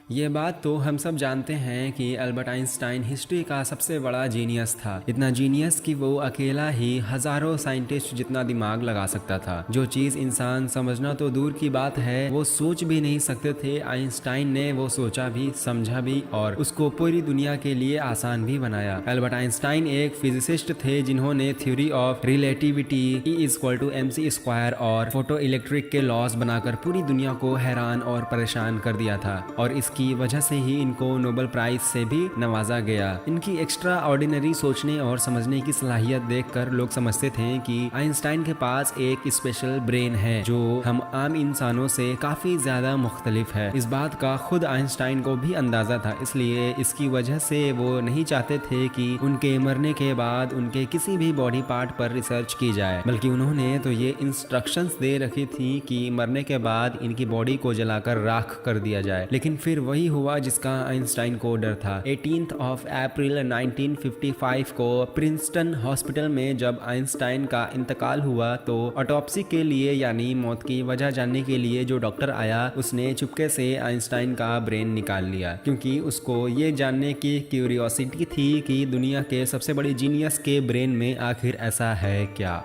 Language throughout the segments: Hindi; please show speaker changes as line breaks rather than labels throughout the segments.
ये बात तो हम सब जानते हैं कि अल्बर्ट आइंस्टाइन हिस्ट्री का सबसे बड़ा जीनियस था। इतना जीनियस कि वो अकेला ही हजारों साइंटिस्ट जितना दिमाग लगा सकता था। जो चीज़ इंसान समझना तो दूर की बात है, वो सोच भी नहीं सकते थे, आइंस्टाइन ने वो सोचा भी, समझा भी और उसको पूरी दुनिया के लिए आसान भी बनाया। अल्बर्ट आइंस्टाइन एक फिजिसिस्ट थे जिन्होंने थ्योरी ऑफ रिलेटिविटी E=mc² और फोटो इलेक्ट्रिक के लॉज बनाकर पूरी दुनिया को हैरान और परेशान कर दिया था, और इसकी वजह से ही इनको नोबेल प्राइज से भी नवाजा गया। इनकी एक्स्ट्रा ऑर्डिनरी सोचने और समझने की सलाहियत देखकर लोग समझते थे कि आइंस्टाइन के पास एक स्पेशल ब्रेन है जो हम आम इंसानों से काफी ज्यादा मुख्तलिफ है। इस बात का खुद आइंस्टाइन को भी अंदाजा था, इसलिए इसकी वजह से वो नहीं चाहते थे कि उनके मरने के बाद उनके किसी भी बॉडी पार्ट पर रिसर्च की जाए, बल्कि उन्होंने तो ये इंस्ट्रक्शंस दे रखी थी कि मरने के बाद इनकी बॉडी को जलाकर राख कर दिया जाए। लेकिन फिर वही हुआ जिसका आइंस्टाइन को डर था। 18 अप्रैल 1955 को प्रिंसटन हॉस्पिटल में जब आइंस्टाइन का इंतकाल हुआ तो ऑटोप्सी के लिए यानी मौत की वजह जानने के लिए जो डॉक्टर आया उसने चुपके से आइंस्टाइन का ब्रेन निकाल लिया, क्योंकि उसको ये जानने की क्यूरियोसिटी थी कि दुनिया के सबसे बड़े जीनियस के ब्रेन में आखिर ऐसा है क्या।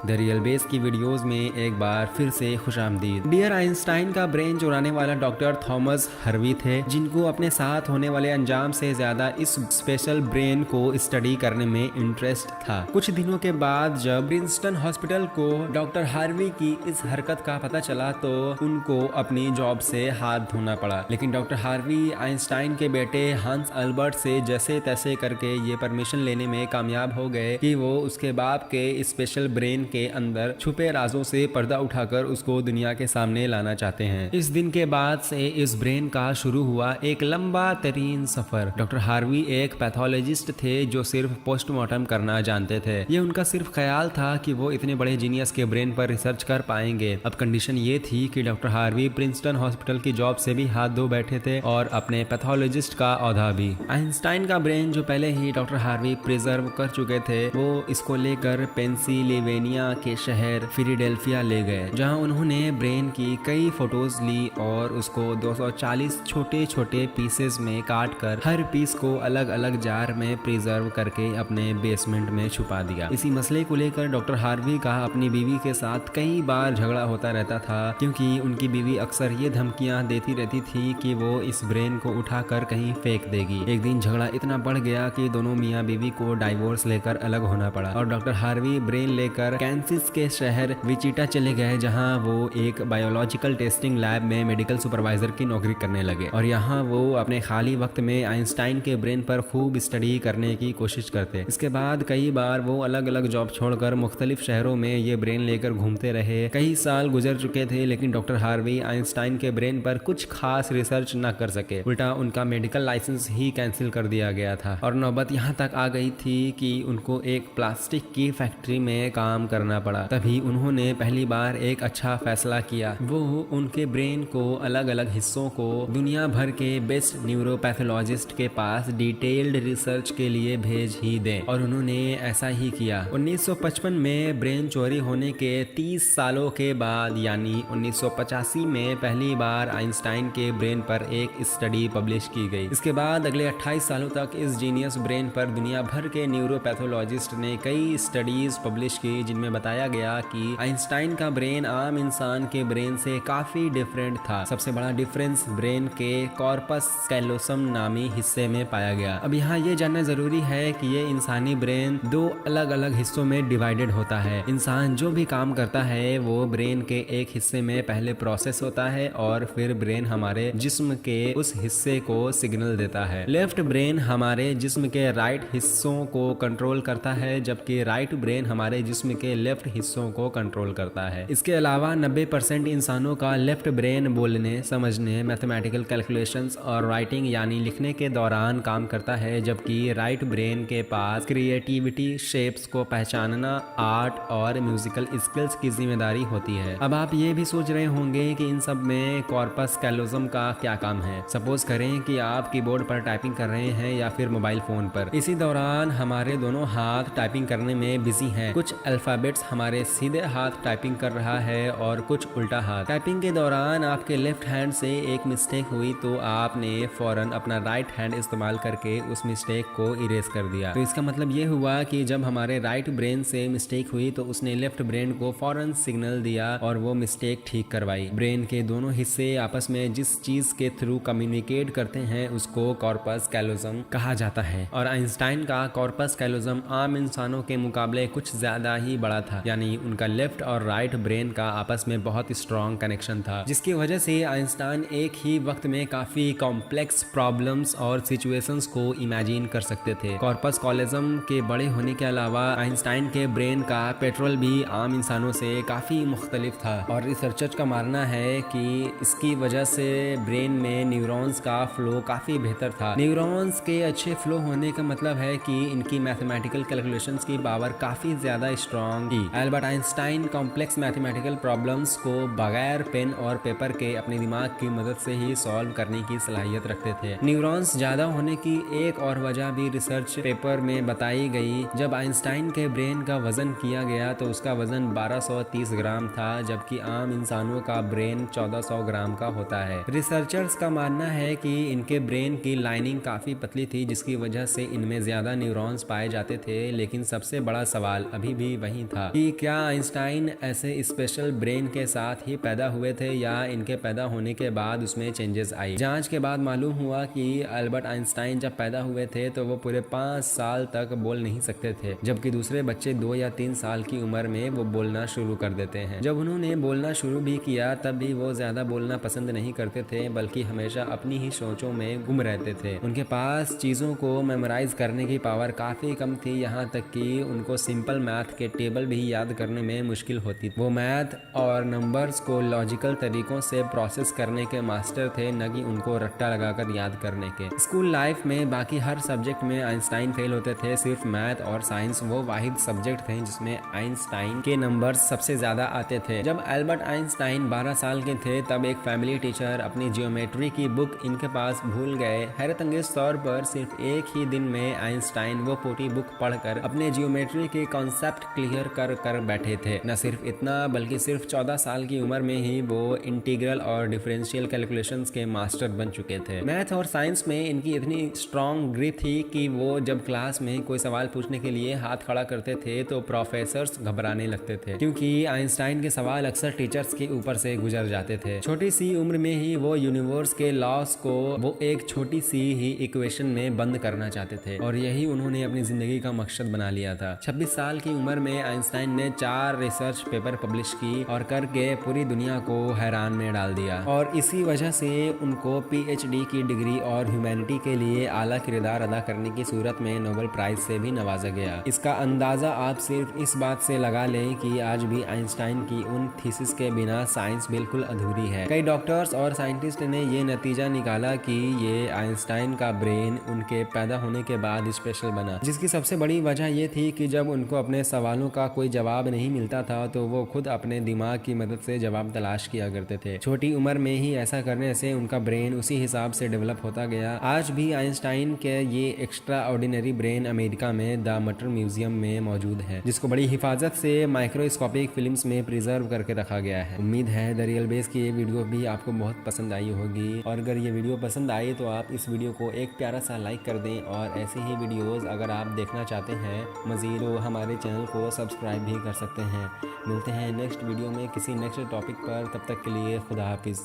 द रियल बेस की वीडियोस में एक बार फिर से खुशामदीद। डियर आइंस्टाइन का ब्रेन चुराने वाला डॉक्टर थॉमस हर्वी थे, जिनको अपने साथ होने वाले अंजाम से ज्यादा इस स्पेशल ब्रेन को स्टडी करने में इंटरेस्ट था। कुछ दिनों के बाद जब प्रिंसटन हॉस्पिटल को डॉक्टर हार्वी की इस हरकत का पता चला तो उनको अपनी जॉब से हाथ धोना पड़ा। लेकिन डॉक्टर हार्वी आइंस्टाइन के बेटे हांस अल्बर्ट से जैसे तैसे करके ये परमिशन लेने में कामयाब हो गए कि वो उसके बाप के स्पेशल ब्रेन के अंदर छुपे राजों से पर्दा उठाकर उसको दुनिया के सामने लाना चाहते हैं। इस दिन के बाद से इस ब्रेन का शुरू हुआ एक लंबा तरीन सफर। डॉक्टर हार्वी एक पैथोलॉजिस्ट थे जो सिर्फ पोस्टमार्टम करना जानते थे। ये उनका सिर्फ ख्याल था कि वो इतने बड़े जीनियस के ब्रेन पर रिसर्च कर पाएंगे। अब कंडीशन ये थी कि डॉक्टर हार्वी प्रिंसटन हॉस्पिटल की जॉब से भी हाथ धो बैठे थे और अपने पैथोलॉजिस्ट का औहदा भी। आइंस्टाइन का ब्रेन जो पहले ही डॉक्टर हार्वी प्रिजर्व कर चुके थे, वो इसको लेकर पेंसिल्वेनिया के शहर फिलाडेल्फिया ले गए, जहां उन्होंने ब्रेन की कई फोटोज ली और उसको 240 छोटे छोटे पीसेस में काट कर हर पीस को अलग अलग जार में प्रिजर्व करके अपने बेसमेंट में छुपा दिया। इसी मसले को लेकर डॉक्टर हार्वी का अपनी बीवी के साथ कई बार झगड़ा होता रहता था, क्योंकि उनकी बीवी अक्सर ये धमकियां देती रहती थी कि वो इस ब्रेन को उठाकर कहीं फेंक देगी। एक दिन झगड़ा इतना बढ़ गया कि दोनों मियाँ बीवी को डाइवोर्स लेकर अलग होना पड़ा और डॉक्टर हार्वी ब्रेन लेकर कैंसिस के शहर विचिटा चले गए, जहां वो एक बायोलॉजिकल टेस्टिंग लैब में मेडिकल सुपरवाइजर की नौकरी करने लगे। और यहाँ वो अपने खाली वक्त में आइंस्टाइन के ब्रेन पर खूब स्टडी करने की कोशिश करते। इसके बाद कई बार वो अलग अलग जॉब छोड़कर मुख्तलिफ शहरों में ये ब्रेन लेकर घूमते रहे। कई साल गुजर चुके थे, लेकिन डॉक्टर हार्वी आइंस्टाइन के ब्रेन पर कुछ खास रिसर्च न कर सके। उल्टा उनका मेडिकल लाइसेंस ही कैंसिल कर दिया गया था और नौबत यहाँ तक आ गई थी कि उनको एक प्लास्टिक की फैक्ट्री में काम करना पड़ा। तभी उन्होंने पहली बार एक अच्छा फैसला किया। वो उनके ब्रेन को अलग अलग हिस्सों को दुनिया भर के बेस्ट न्यूरोपैथोलॉजिस्ट के पास डिटेल्ड रिसर्च के लिए भेज ही दें, और उन्होंने ऐसा ही किया। 1955 में ब्रेन चोरी होने के 30 सालों के बाद यानी 1985 में पहली बार आइंस्टाइन के ब्रेन पर एक स्टडी पब्लिश की गई। इसके बाद अगले 28 सालों तक इस जीनियस ब्रेन पर दुनिया भर के न्यूरोपैथोलॉजिस्ट ने कई स्टडीज पब्लिश की, जिनमें बताया गया कि आइंस्टाइन का ब्रेन आम इंसान के ब्रेन से काफी डिफरेंट था। सबसे बड़ा डिफरेंस ब्रेन के कॉर्पस कैलोसम नामी हिस्से में पाया गया। अब यहाँ ये जानना जरूरी है कि ये इंसानी ब्रेन दो अलग अलग हिस्सों में डिवाइडेड होता है। इंसान जो भी काम करता है वो ब्रेन के एक हिस्से में पहले प्रोसेस होता है और फिर ब्रेन हमारे जिस्म के उस हिस्से को सिग्नल देता है। लेफ्ट ब्रेन हमारे जिस्म के राइट हिस्सों को कंट्रोल करता है, जबकि राइट ब्रेन हमारे जिस्म के लेफ्ट हिस्सों को कंट्रोल करता है। इसके अलावा 90% इंसानों का लेफ्ट ब्रेन बोलने, समझने, मैथमेटिकल कैलकुलेशंस और राइटिंग यानी लिखने के दौरान काम करता है, जबकि राइट ब्रेन के पास क्रिएटिविटी, शेप्स को पहचानना, आर्ट और म्यूजिकल स्किल्स की जिम्मेदारी होती है। अब आप ये भी सोच रहे होंगे कि इन सब में कॉर्पस कैलोसम का क्या काम है। सपोज करें कि आप कीबोर्ड पर टाइपिंग कर रहे हैं या फिर मोबाइल फोन पर। इसी दौरान हमारे दोनों हाथ टाइपिंग करने में बिजी हैं। कुछ अल्फाबेट हैबिट्स हमारे सीधे हाथ टाइपिंग कर रहा है और कुछ उल्टा हाथ। टाइपिंग के दौरान आपके लेफ्ट हैंड से एक मिस्टेक हुई तो आपने फौरन अपना राइट हैंड इस्तेमाल करके उस मिस्टेक को इरेज कर दिया। तो इसका मतलब ये हुआ कि जब हमारे राइट ब्रेन से मिस्टेक हुई तो उसने लेफ्ट ब्रेन को फौरन सिग्नल दिया और वो मिस्टेक ठीक करवाई। ब्रेन के दोनों हिस्से आपस में जिस चीज के थ्रू कम्युनिकेट करते हैं उसको कॉर्पस कैलोजम कहा जाता है। और आइंस्टाइन का कॉर्पस कैलोजम आम इंसानों के मुकाबले कुछ ज्यादा ही बड़ा था, यानी उनका लेफ्ट और राइट ब्रेन का आपस में बहुत स्ट्रॉन्ग कनेक्शन था, जिसकी वजह से आइंस्टाइन एक ही वक्त में काफी कॉम्प्लेक्स प्रॉब्लम्स और सिचुएशंस को इमेजिन कर सकते थे। कॉर्पस कैलोजम के बड़े होने के अलावा आइंस्टाइन के ब्रेन का पेट्रोल भी आम इंसानों से काफी मुख्तलिफ था और रिसर्चर्स का मानना है कि इसकी वजह से ब्रेन में न्यूरॉन्स का फ्लो काफी बेहतर था। न्यूरॉन्स के अच्छे फ्लो होने का मतलब है कि इनकी मैथमेटिकल कैलकुलेशंस की पावर काफी ज्यादा स्ट्रॉन्ग थी। Albert Einstein complex mathematical problems को बगैर पेन और पेपर के अपने दिमाग की मदद से ही सॉल्व करने की सलाहियत रखते थे। न्यूरॉन्स ज्यादा होने की एक और वजह भी रिसर्च पेपर में बताई गई। जब आइंस्टाइन के ब्रेन का वजन किया गया तो उसका वजन 1230 ग्राम था, जबकि आम इंसानों का ब्रेन 1400 ग्राम का होता है। रिसर्चर्स का मानना है कि इनके ब्रेन की लाइनिंग काफी पतली थी, जिसकी वजह से इनमें ज्यादा न्यूरॉन्स पाए जाते थे। लेकिन सबसे बड़ा सवाल अभी भी वही था कि क्या आइंस्टाइन ऐसे स्पेशल ब्रेन के साथ ही पैदा हुए थे या इनके पैदा होने के बाद उसमें चेंजेस आई। जांच के बाद मालूम हुआ कि अल्बर्ट आइंस्टाइन जब पैदा हुए थे तो वो पूरे 5 साल तक बोल नहीं सकते थे, जबकि दूसरे बच्चे 2 या 3 साल की उम्र में वो बोलना शुरू कर देते हैं। जब उन्होंने बोलना शुरू भी किया तब भी वो ज्यादा बोलना पसंद नहीं करते थे, बल्कि हमेशा अपनी ही सोचों में गुम रहते थे। उनके पास चीजों को मेमोराइज करने की पावर काफी कम थी, यहाँ तक कि उनको सिंपल मैथ के टेबल भी याद करने में मुश्किल होती। वो मैथ और नंबर्स को लॉजिकल तरीकों से प्रोसेस करने के मास्टर थे, न कि उनको रट्टा लगाकर याद करने के। स्कूल लाइफ में बाकी हर सब्जेक्ट में आइंस्टाइन फेल होते थे, सिर्फ मैथ और साइंस वो वाहिद सब्जेक्ट थे जिसमें आइंस्टाइन के नंबर्स सबसे ज्यादा आते थे। जब एल्बर्ट आइंस्टाइन 12 साल के थे तब एक फैमिली टीचर अपनी जियोमेट्री की बुक इनके पास भूल गए। हैरत अंगेज तौर पर सिर्फ एक ही दिन में आइंस्टाइन वो पूरी बुक पढ़कर अपने जियोमेट्री के कॉन्सेप्ट क्लियर कर बैठे थे। न सिर्फ इतना बल्कि सिर्फ 14 साल की उम्र में ही वो इंटीग्रल और डिफरेंशियल कैलकुलेशंस के मास्टर बन चुके थे। मैथ और साइंस में इनकी इतनी स्ट्रॉन्ग ग्रिप थी कि वो जब क्लास में कोई सवाल पूछने के लिए हाथ खड़ा करते थे तो प्रोफेसर्स घबराने लगते थे, क्योंकि आइंस्टाइन के सवाल अक्सर टीचर्स के ऊपर से गुजर जाते थे। छोटी सी उम्र में ही वो यूनिवर्स के लॉस को वो एक छोटी सी ही इक्वेशन में बंद करना चाहते थे और यही उन्होंने अपनी जिंदगी का मकसद बना लिया था। 26 साल की उम्र में आइंस्टाइन ने 4 रिसर्च पेपर पब्लिश की और करके पूरी दुनिया को हैरान में डाल दिया और इसी वजह से उनको PhD की डिग्री और ह्यूमैनिटी के लिए आला किरदार अदा करने की सूरत में नोबेल प्राइज से भी नवाजा गया। इसका अंदाजा आप सिर्फ इस बात से लगा लें कि आज भी आइंस्टाइन की उन थीसिस के बिना साइंस बिल्कुल अधूरी है। कई डॉक्टर्स और साइंटिस्ट ने ये नतीजा निकाला कि ये आइंस्टाइन का ब्रेन उनके पैदा होने के बाद स्पेशल बना, जिसकी सबसे बड़ी वजह ये थी कि जब उनको अपने सवालों का कोई जवाब नहीं मिलता था तो वो खुद अपने दिमाग की मदद से जवाब तलाश किया करते थे। छोटी उम्र में ही ऐसा करने से उनका ब्रेन उसी हिसाब से डेवलप होता गया। आज भी आइंस्टाइन के ये एक्स्ट्रा ऑर्डिनरी ब्रेन अमेरिका में द मटर म्यूजियम में मौजूद है, जिसको बड़ी हिफाजत से माइक्रोस्कोपिक फिल्म्स में प्रिजर्व करके रखा गया है। उम्मीद है द रियल बेस की ये वीडियो भी आपको बहुत पसंद आई होगी और अगर ये वीडियो पसंद आई तो आप इस वीडियो को एक प्यारा सा लाइक कर दें और ऐसे ही वीडियोस अगर आप देखना चाहते हैं मज़ीद तो हमारे चैनल को सब्सक्राइब भी कर सकते हैं। मिलते हैं नेक्स्ट वीडियो में किसी नेक्स्ट टॉपिक पर, तब तक के लिए खुदा हाफिज़।